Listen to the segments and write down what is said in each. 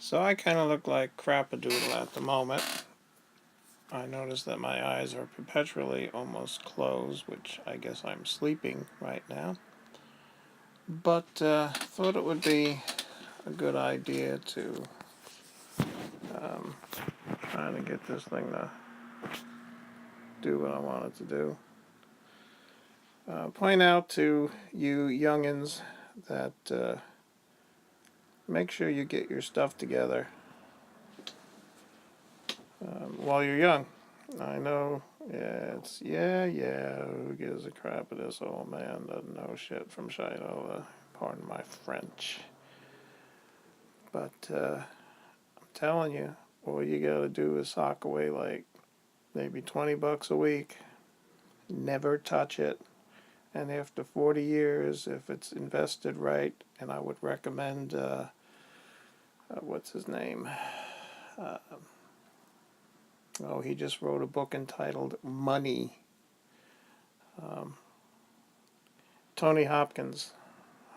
So I kind of look like crap-a-doodle at the moment. I notice that my eyes are perpetually almost closed, which I guess I'm sleeping right now. But thought it would be a good idea to try to get this thing to do what I want it to do. Point out to you youngins that make sure you get your stuff together while you're young. I know, who gives a crap of this old man doesn't know shit from Shinola, pardon my French. But I'm telling you, all you gotta do is sock away like maybe $20 a week, never touch it, and after 40 years, if it's invested right, and I would recommend, what's his name? He just wrote a book entitled Money. Tony Hopkins.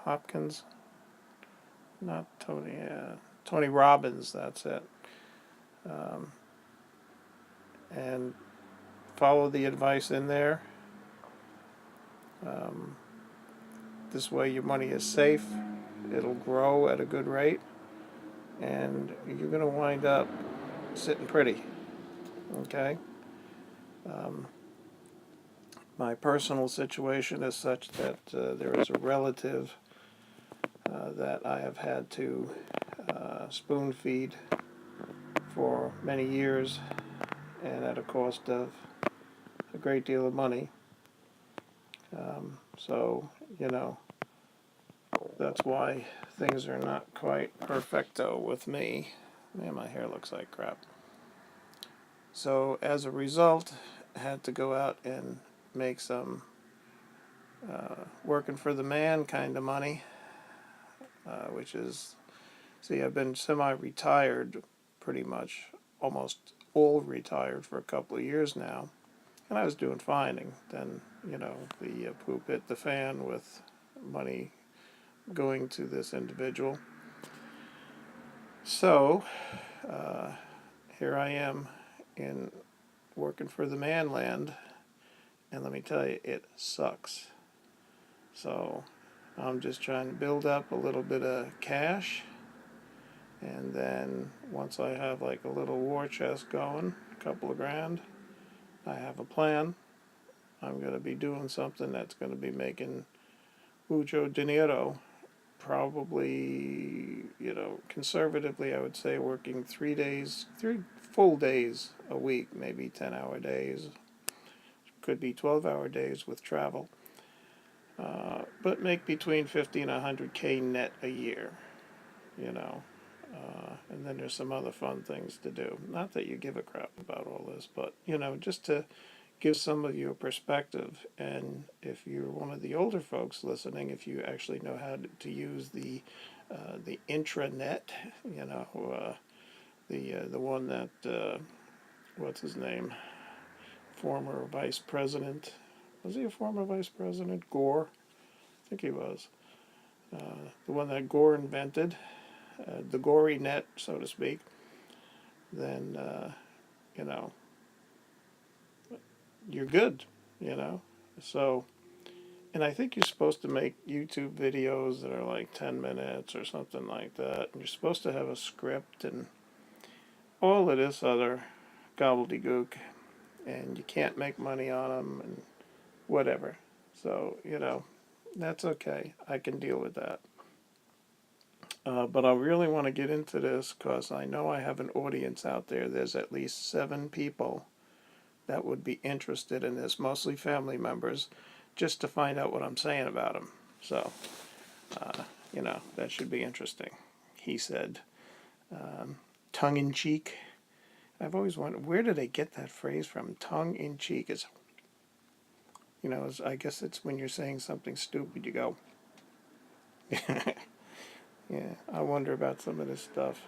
Hopkins? Not Tony, Tony Robbins, that's it. And follow the advice in there. This way your money is safe, it'll grow at a good rate, and you're going to wind up sitting pretty. Okay? My personal situation is such that there is a relative that I have had to spoon feed for many years and at a cost of a great deal of money. So, that's why things are not quite perfecto with me. Man, my hair looks like crap. So, as a result, I had to go out and make some working for the man kind of money, which is, I've been semi-retired pretty much, almost all retired for a couple of years now, and I was doing fine. And then, the poop hit the fan with money going to this individual. So, here I am in working for the man land, and let me tell you, it sucks. So, I'm just trying to build up a little bit of cash, and then once I have like a little war chest going, a couple of grand, I have a plan. I'm going to be doing something that's going to be making mucho dinero. Probably, conservatively, I would say working 3 full days a week, maybe 10-hour days. Could be 12-hour days with travel. But make between 50 and 100K net a year, and then there's some other fun things to do. Not that you give a crap about all this, but, just to give some of you a perspective. And if you're one of the older folks listening, if you actually know how to use the intranet, the one that what's his name, former vice president, was he a former vice president? Gore, I think he was. The one that Gore invented, the gory net, so to speak. Then you're good, So, and I think you're supposed to make YouTube videos that are like 10 minutes or something like that. And you're supposed to have a script and all of this other gobbledygook. And you can't make money on them and whatever. So, that's okay. I can deal with that. But I really want to get into this because I know I have an audience out there. There's at least 7 people that would be interested in this, mostly family members, just to find out what I'm saying about them. So, that should be interesting. He said, tongue-in-cheek. I've always wondered, where do they get that phrase from? Tongue-in-cheek. It's, I guess it's when you're saying something stupid, you go, yeah, I wonder about some of this stuff.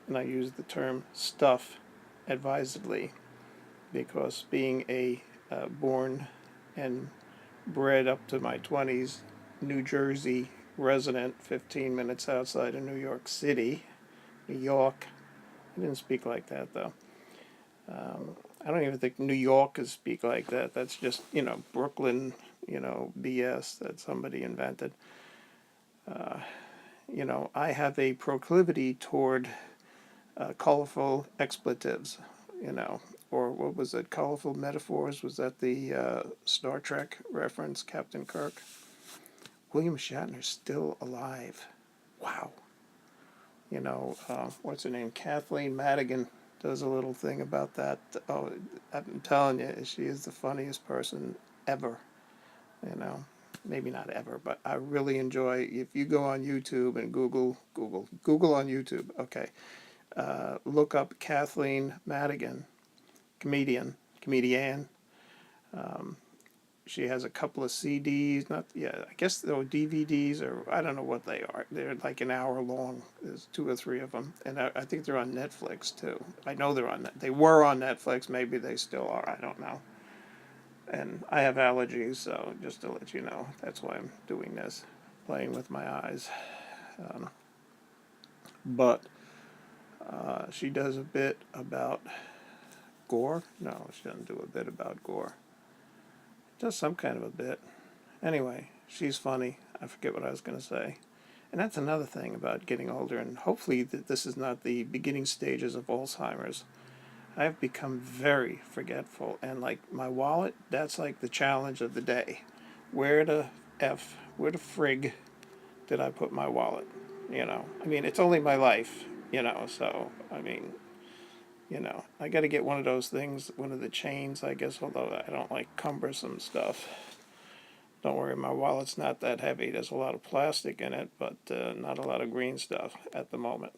And I use the term stuff advisedly, because being a born and bred up to my 20s New Jersey resident, 15 minutes outside of New York City, New York. He didn't speak like that, though. I don't even think New Yorkers speak like that. That's just, Brooklyn, BS that somebody invented. I have a proclivity toward colorful expletives, you know, or what was it, colorful metaphors? Was that the Star Trek reference, Captain Kirk? William Shatner's still alive. Wow. What's her name? Kathleen Madigan does a little thing about that. Oh, I'm telling you, she is the funniest person ever. You know, maybe not ever, but I really enjoy. If you go on YouTube and Google on YouTube, okay, look up Kathleen Madigan, comedian. Um, she has a couple of CDs, not I guess they're DVDs or I don't know what they are. They're like an hour long. There's two or three of them, and I think they're on Netflix too. I know they're on. They were on Netflix. Maybe they still are. I don't know. And I have allergies, so just to let you know, that's why I'm doing this, playing with my eyes. Um, but she does a bit about gore. No, she doesn't do a bit about gore. Does some kind of a bit. Anyway, she's funny. I forget what I was going to say. And that's another thing about getting older, and hopefully this is not the beginning stages of Alzheimer's. I've become very forgetful, and like my wallet, that's like the challenge of the day. Where the frig did I put my wallet? I mean, it's only my life, so, I mean, I got to get one of those things, one of the chains, I guess, although I don't like cumbersome stuff. Don't worry, my wallet's not that heavy. There's a lot of plastic in it, but not a lot of green stuff at the moment.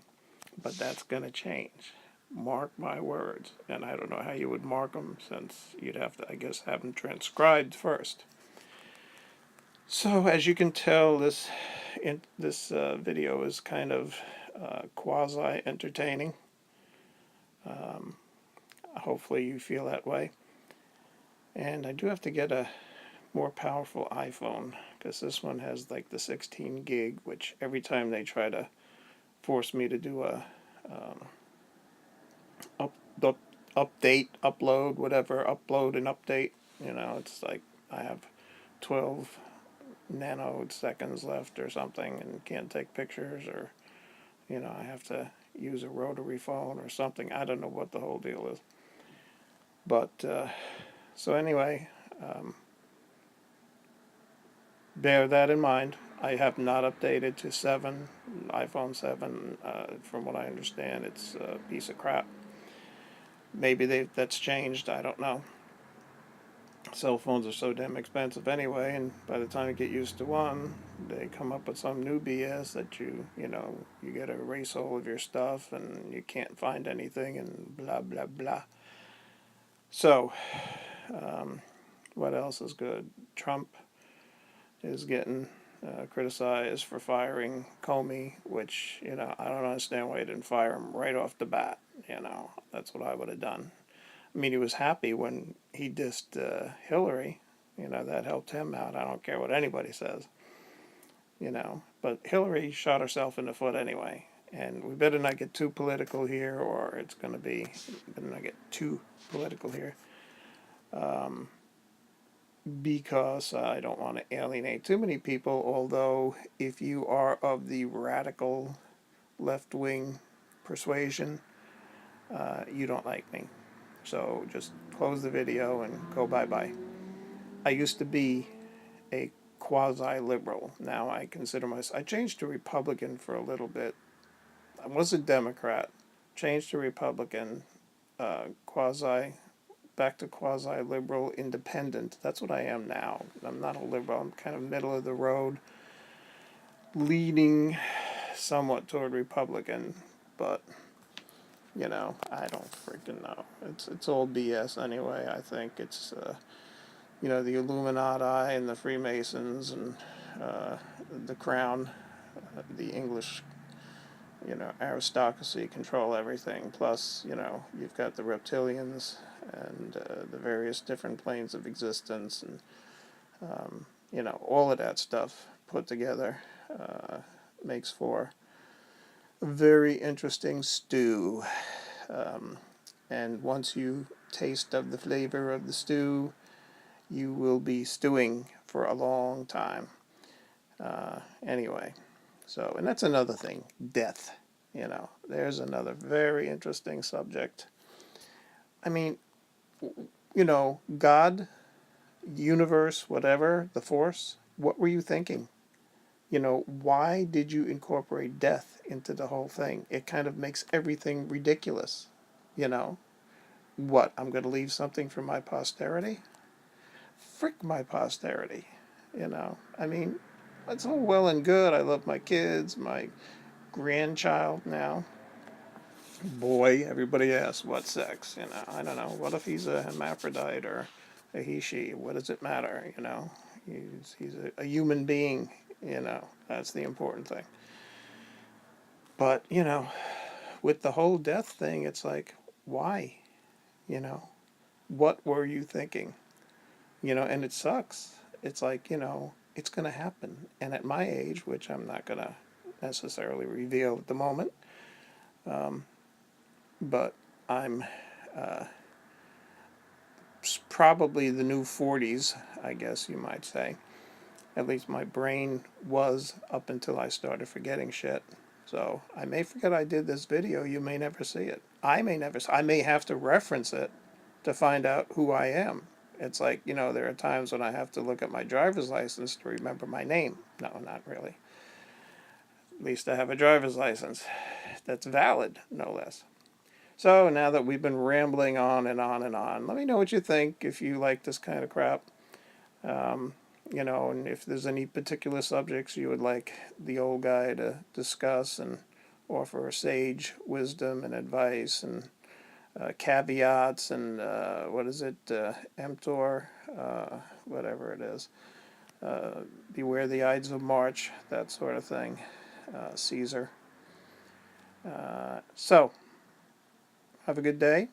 But that's going to change. Mark my words. And I don't know how you would mark them since you'd have to, I guess, have them transcribed first. So as you can tell, this video is kind of quasi-entertaining. Hopefully you feel that way. And I do have to get a more powerful iPhone because this one has like the 16 gig, which every time they try to force me to do a um, up, up, upload and update, it's like I have 12 nanoseconds left or something and can't take pictures, or I have to use a rotary phone or something. I don't know what the whole deal is, but so anyway, bear that in mind. I have not updated to 7, iPhone 7. From what I understand, it's a piece of crap. Maybe that's changed. I don't know. Cell phones are so damn expensive anyway, and by the time you get used to one, they come up with some new BS that you got to erase all of your stuff and you can't find anything and blah blah blah. So, what else is good? Trump is getting criticized for firing Comey, which I don't understand why he didn't fire him right off the bat. That's what I would have done. I mean, he was happy when he dissed Hillary. That helped him out. I don't care what anybody says. But Hillary shot herself in the foot anyway. And we better not get too political here, or it's going to be, better not get too political here. Because I don't want to alienate too many people, although if you are of the radical left-wing persuasion, you don't like me. So just close the video and go bye-bye. I used to be a quasi-liberal. Now I consider myself, I changed to Republican for a little bit. I was a Democrat, changed to Republican, quasi, back to quasi-liberal, independent. That's what I am now. I'm not a liberal. I'm kind of middle of the road, leaning somewhat toward Republican, but I don't freaking know. It's all BS anyway. I think it's the Illuminati and the Freemasons and the Crown, the English aristocracy control everything. Plus, you've got the reptilians and the various different planes of existence, and all of that stuff put together makes for very interesting stew. Um, and once you taste of the flavor of the stew, you will be stewing for a long time. Anyway, so, and that's another thing, death. There's another very interesting subject. I mean, God, universe, whatever, the force, what were you thinking? Why did you incorporate death into the whole thing? It kind of makes everything ridiculous. You know, what? I'm going to leave something for my posterity? Frick my posterity. I mean, it's all well and good. I love my kids, my grandchild now. Boy, everybody asks what sex. I don't know. What if he's a hermaphrodite or a he, she? What does it matter? He's a human being. That's the important thing. But, with the whole death thing, it's like, why? You know, what were you thinking? And it sucks. It's like, it's going to happen. And at my age, which I'm not going to necessarily reveal at the moment, but I'm uh, probably the new 40s, I guess you might say. At least my brain was up until I started forgetting shit. So I may forget I did this video. You may never see it. I may have to reference it to find out who I am. It's like, there are times when I have to look at my driver's license to remember my name. No, not really. At least I have a driver's license that's valid, no less. So now that we've been rambling on and on and on, let me know what you think if you like this kind of crap. Um, and if there's any particular subjects you would like the old guy to discuss and offer sage wisdom and advice and caveats and what is it, emptor, whatever it is. Beware the Ides of March, that sort of thing. Caesar. So, have a good day.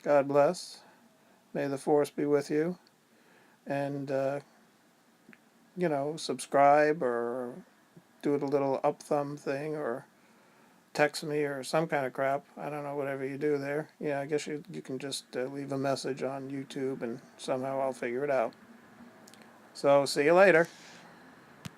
God bless. May the force be with you. And, subscribe or do it a little up thumb thing or text me or some kind of crap. I don't know, whatever you do there. Yeah, I guess you can just leave a message on YouTube and somehow I'll figure it out. So, see you later.